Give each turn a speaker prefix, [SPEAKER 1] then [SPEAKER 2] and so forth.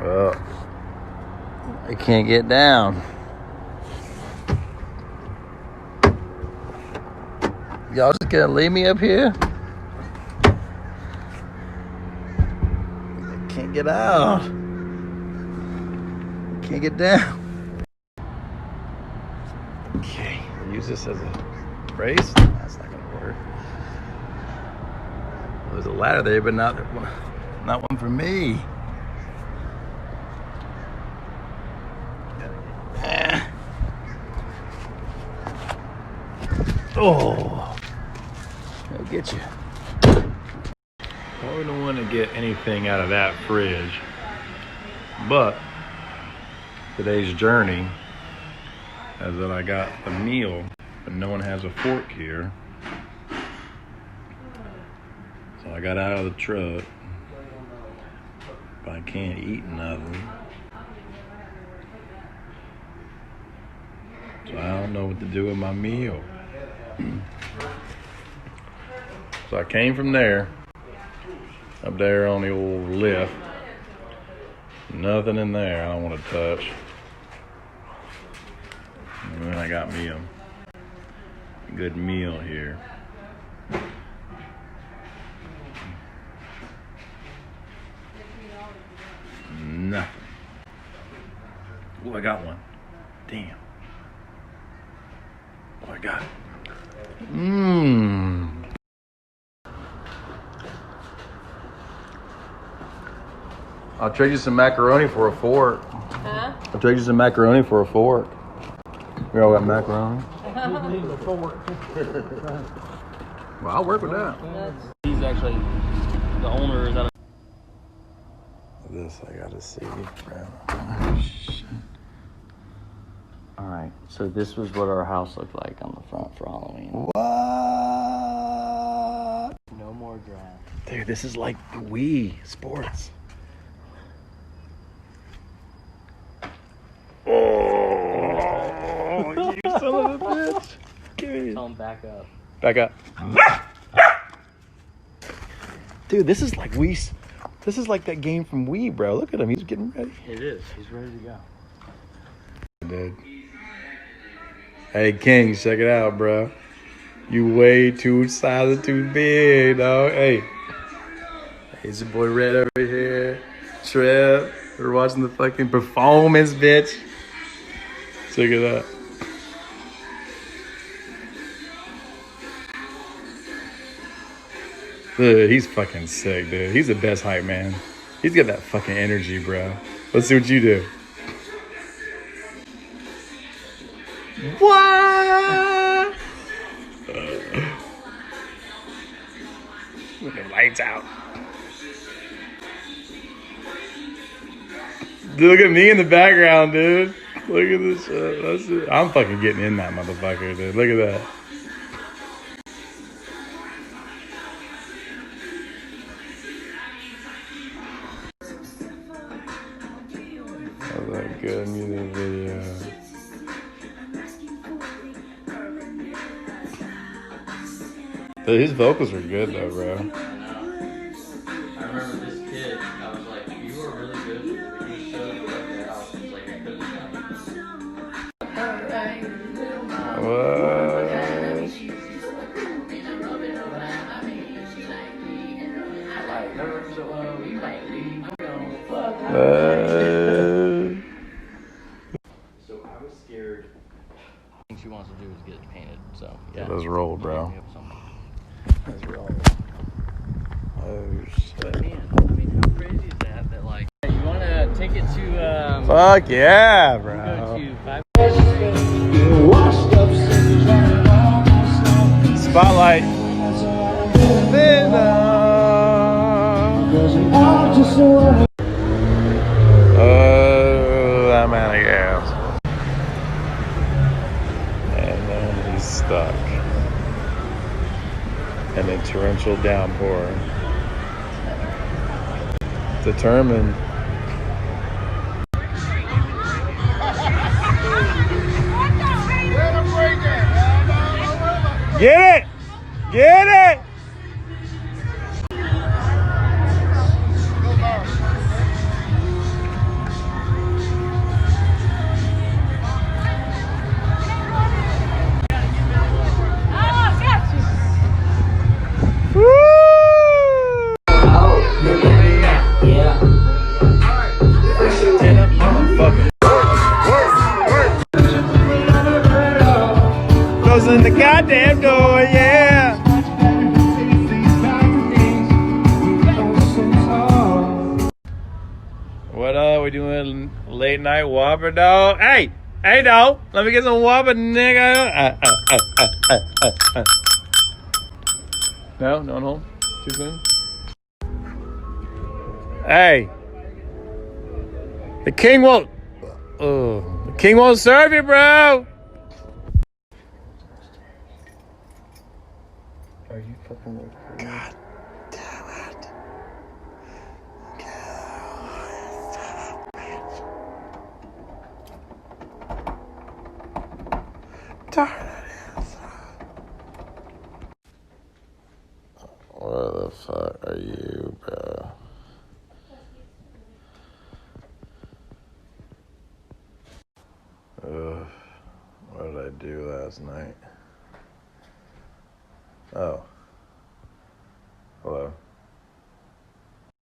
[SPEAKER 1] Well, I can't get down. Y'all just gonna leave me up here? I can't get out. Can't get down. Okay, use this as a brace. That's not gonna work. Well, there's a ladder there, but not one for me. Oh, I'll get you. Well, we don't want to get anything out of that fridge, but today's journey is that I got a meal, but no one has a fork here. So I got out of the truck, but I can't eat nothing. So I don't know what to do with my meal. So I came from there, up there on the old lift. Nothing in there I don't want to touch. And then I got me a good meal here. Nothing. Oh, I got one. Damn. Oh, I got it. I'll trade you some macaroni for a fork.
[SPEAKER 2] Huh?
[SPEAKER 1] I'll trade you some macaroni for a fork. We all got macaroni.
[SPEAKER 3] Need a fork.
[SPEAKER 1] Well, I'll work with that.
[SPEAKER 3] He's actually the owner. Is that
[SPEAKER 1] This I gotta see.
[SPEAKER 3] all right? So this was what our house looked like on the front for Halloween.
[SPEAKER 1] What?
[SPEAKER 3] No more grass.
[SPEAKER 1] Dude, this is like the Wii Sports. Oh, you son of a bitch.
[SPEAKER 3] Tell him back up.
[SPEAKER 1] Back up. Dude, this is like Wii. This is like that game from Wii, bro. Look at him. He's getting ready.
[SPEAKER 3] It is. He's ready to go.
[SPEAKER 1] Dude. Hey, King, check it out, bro. You way too sizes too big, dog. Hey. Here's your boy Red over here. Trev. We're watching the fucking performance, bitch. Check it out. Dude, he's fucking sick, dude. He's the best hype man. He's got that fucking energy, bro. Let's see what you do. What? Look at the lights out. Dude, look at me in the background, dude. Look at this shit. That's it. I'm fucking getting in that motherfucker, dude. Look at that. That was a good music video. Dude, his vocals are good though, bro.
[SPEAKER 3] I remember this kid. I was like, "You are really good." He was so good at the house. It's like I couldn't So I was scared. What she wants to do is get it painted. So yeah.
[SPEAKER 1] Let's roll, bro. Let's roll. Oh shit.
[SPEAKER 3] But man, I mean, how crazy is that? That like, hey, you want to take it to?
[SPEAKER 1] Fuck yeah,
[SPEAKER 3] Go
[SPEAKER 1] bro.
[SPEAKER 3] to 5.
[SPEAKER 1] Spotlight. Oh, I'm out of gas. And then he's stuck. And a torrential downpour. Determined. Get it! Get it! a late night Whopper, dog. Hey, dog. Let me get some Whopper, nigga. No, no, no. Too soon. Hey, the king won't. The king won't serve you, bro. Are you fucking recording? God damn it. Darn it. Where the fuck are you, bro? What did I do last night? Oh. Hello.